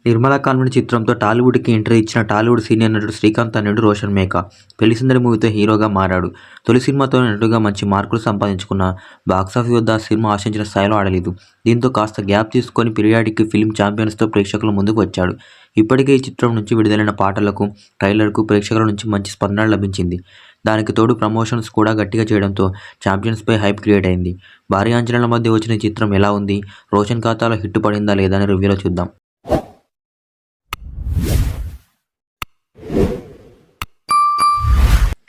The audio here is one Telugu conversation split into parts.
నిర్మలా కాన్వెంట్ చిత్రంతో టాలీవుడ్కి ఎంట్రీ ఇచ్చిన టాలీవుడ్ సీనియర్ నటుడు శ్రీకాంత్ అన్నుడు రోషన్ మేకా పెళ్లి సందడి మూవీతో హీరోగా మారాడు. తొలి సినిమాతోనే నటుడుగా మంచి మార్కులు సంపాదించుకున్న బాక్సాఫీస్ వద్ద ఆ సినిమా ఆశించిన స్థాయిలో ఆడలేదు. దీంతో కాస్త గ్యాప్ తీసుకొని పీరియాడిక్ ఫిల్మ్ ఛాంపియన్స్తో ప్రేక్షకుల ముందుకు వచ్చాడు. ఇప్పటికే ఈ చిత్రం నుంచి విడుదలైన పాటలకు, ట్రైలర్కు ప్రేక్షకుల నుంచి మంచి స్పందన లభించింది. దానికి తోడు ప్రమోషన్స్ కూడా గట్టిగా చేయడంతో ఛాంపియన్స్పై హైప్ క్రియేట్ అయింది. భారీ అంచనాల మధ్య వచ్చిన ఈ చిత్రం ఎలా ఉంది, రోషన్ ఖాతాలో హిట్ పడిందా లేదా అని రివ్యూలో చూద్దాం.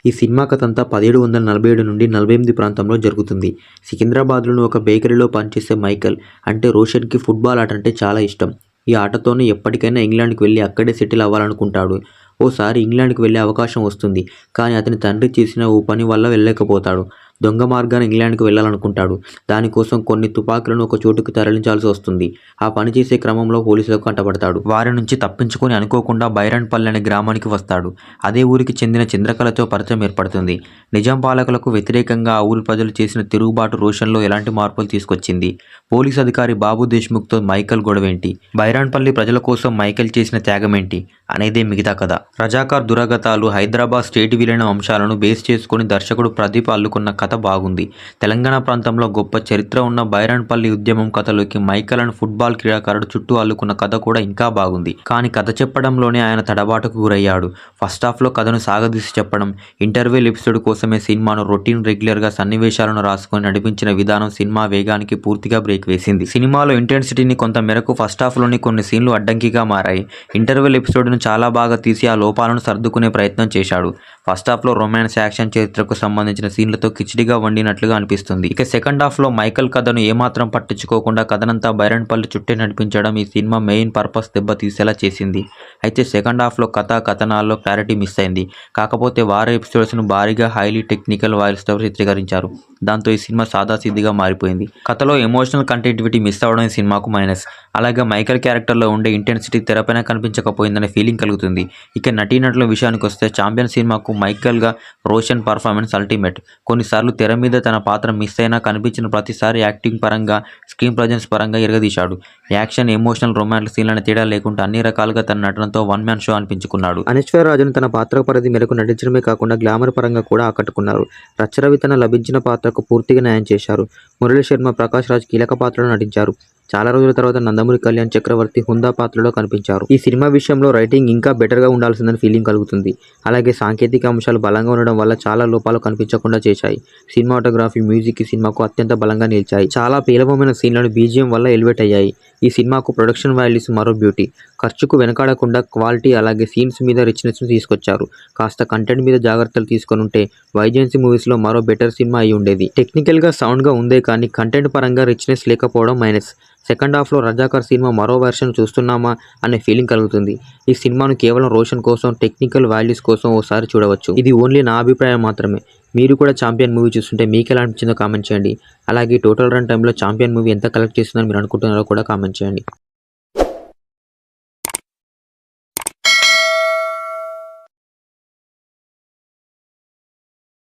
ఈ సినిమా కథంతా 1747 నుండి 48 ప్రాంతంలో జరుగుతుంది. సికింద్రాబాద్లోని ఒక బేకరీలో పనిచేసే మైకేల్ అంటే రోషన్కి ఫుట్బాల్ ఆట అంటే చాలా ఇష్టం. ఈ ఆటతోనే ఎప్పటికైనా ఇంగ్లాండ్కి వెళ్ళి అక్కడే సెటిల్ అవ్వాలనుకుంటాడు. ఓసారి ఇంగ్లాండ్కి వెళ్ళే అవకాశం వస్తుంది. కానీ అతని తండ్రి చేసిన ఓ పని వల్ల వెళ్ళలేకపోతాడు. దొంగ మార్గాన ఇంగ్లాండ్కి వెళ్ళాలనుకుంటాడు. దానికోసం కొన్ని తుపాకులను ఒక చోటుకు తరలించాల్సి వస్తుంది. ఆ పని చేసే క్రమంలో పోలీసులకు కంటపడతాడు. వారి నుంచి తప్పించుకొని అనుకోకుండా బైరన్పల్లి అనే గ్రామానికి వస్తాడు. అదే ఊరికి చెందిన చంద్రకళతో పరిచయం ఏర్పడుతుంది. నిజాం పాలకులకు వ్యతిరేకంగా ఆ ఊరి ప్రజలు చేసిన తిరుగుబాటు రోషన్లో ఎలాంటి మార్పులు తీసుకొచ్చింది? పోలీస్ అధికారి బాబు దేశ్ముఖ్తో మైకేల్ గొడవేంటి? బైరాన్పల్లి ప్రజల కోసం మైకేల్ చేసిన త్యాగమేంటి అనేదే మిగతా కథ. రజాకార్ దురాగతాలు, హైదరాబాద్ స్టేట్ విలీనం అంశాలను బేస్ చేసుకుని దర్శకుడు ప్రదీప్ అల్లుకున్న కథ బాగుంది. తెలంగాణ ప్రాంతంలో గొప్ప చరిత్ర ఉన్న బైరాన్పల్లి ఉద్యమం కథలోకి మైకేల్ అండ్ ఫుట్బాల్ క్రీడాకారుడు చుట్టూ అల్లుకున్న కథ కూడా ఇంకా బాగుంది. కానీ కథ చెప్పడంలోనే ఆయన తడబాటుకు గురయ్యాడు. ఫస్ట్ హాఫ్లో కథను సాగదీసి చెప్పడం, ఇంటర్వెల్ ఎపిసోడ్ కోసమే సినిమాను రొటీన్ రెగ్యులర్గా సన్నివేశాలను రాసుకొని నడిపించిన విధానం సినిమా వేగానికి పూర్తిగా బ్రేక్ వేసింది. సినిమాలో ఇంటెన్సిటీని కొంత మేరకు ఫస్ట్ హాఫ్లోని కొన్ని సీన్లు అడ్డంకిగా మారాయి. ఇంటర్వెల్ ఎపిసోడ్ను చాలా బాగా తీసి ఆ లోపాలను సర్దుకునే ప్రయత్నం చేశాడు. ఫస్ట్ హాఫ్లో రొమాన్స్, యాక్షన్, చరిత్రకు సంబంధించిన సీన్లతో కిచిడిగా వండినట్లుగా అనిపిస్తుంది. ఇక సెకండ్ హాఫ్లో మైకేల్ కథను ఏమాత్రం పట్టించుకోకుండా కథనంతా బైరన్పల్లి చుట్టే నడిపించడం ఈ సినిమా మెయిన్ పర్పస్ దెబ్బతీసేలా చేసింది. అయితే సెకండ్ హాఫ్లో కథనాల్లో క్లారిటీ మిస్ అయింది. కాకపోతే వార ఎపిసోడ్స్ను భారీగా హైలీ టెక్నికల్ వాయిస్తో చిత్రీకరించారు. దాంతో ఈ సినిమా సాదాసీదిగా మారిపోయింది. కథలో ఎమోషనల్ కంటెంటివిటీ మిస్ అవ్వడం ఈ సినిమాకు మైనస్. అలాగే మైకేల్ క్యారెక్టర్లో ఉండే ఇంటెన్సిటీ తెరపైన కనిపించకపోయిందనే ఫీలింగ్ కలుగుతుంది. ఇక నటీనటుల విషయానికి వస్తే ఛాంపియన్ సినిమాకు మైకేల్గా రోషన్ పర్ఫార్మెన్స్ అల్టిమేట్. కొన్నిసార్లు తెర మీద తన పాత్ర మిస్ అయినా కనిపించిన ప్రతిసారి యాక్టింగ్ పరంగా, స్క్రీన్ ప్రజెన్స్ పరంగా ఎరగదీశాడు. యాక్షన్, ఎమోషనల్, రొమాంటిక్ సీన్లను తేడా లేకుండా అన్ని రకాలుగా తన నటనతో వన్ మ్యాన్ షో అనిపించుకున్నాడు. అనశ్వర్ రాజును తన పాత్ర పరిధి మేరకు నటించడమే కాకుండా గ్లామర్ పరంగా కూడా ఆకట్టుకున్నారు. రచ్చరవి తన లభించిన పాత్రకు పూర్తిగా న్యాయం చేశారు. మురళీ శర్మ, ప్రకాష్ రాజ్ కీలక పాత్రలో నటించారు. చాలా రోజుల తర్వాత నందమూరి కళ్యాణ్ చక్రవర్తి హుందా పాత్రలో కనిపించారు. ఈ సినిమా విషయంలో రైటింగ్ ఇంకా బెటర్గా ఉండాల్సిందని ఫీలింగ్ కలుగుతుంది. అలాగే సాంకేతిక అంశాలు బలంగా ఉండడం వల్ల చాలా లోపాలు కనిపించకుండా చేశాయి. సినిమాటోగ్రఫీ, మ్యూజిక్ ఈ సినిమాకు అత్యంత బలంగా నిలిచాయి. చాలా పేలవమైన సీన్లను బీజిఎం వల్ల ఎలివేట్ అయ్యాయి. ఈ సినిమాకు ప్రొడక్షన్ వాల్యూస్ మరో బ్యూటీ. ఖర్చుకు వెనకాడకుండా క్వాలిటీ అలాగే సీన్స్ మీద రిచ్నెస్ను తీసుకొచ్చారు. కాస్త కంటెంట్ మీద జాగ్రత్తలు తీసుకొని ఉంటే వైజెన్సీ మూవీస్లో మరో బెటర్ సినిమా అయి ఉండేది. టెక్నికల్గా సౌండ్గా ఉందే కానీ కంటెంట్ పరంగా రిచ్నెస్ లేకపోవడం మైనస్. సెకండ్ హాఫ్లో రజాకార్ సినిమా మరో వెర్షన్ చూస్తున్నామా అనే ఫీలింగ్ కలుగుతుంది. ఈ సినిమాను కేవలం రోషన్ కోసం, టెక్నికల్ వాల్యూస్ కోసం ఓసారి చూడవచ్చు. ఇది ఓన్లీ నా అభిప్రాయం మాత్రమే. మీరు కూడా ఛాంపియన్ మూవీ చూస్తుంటే మీకు ఎలా అనిపించిందో కామెంట్ చేయండి. అలాగే టోటల్ రన్ టైంలో ఛాంపియన్ మూవీ ఎంత కలెక్ట్ చేస్తుందని మీరు అనుకుంటున్నారో కూడా కామెంట్ చేయండి.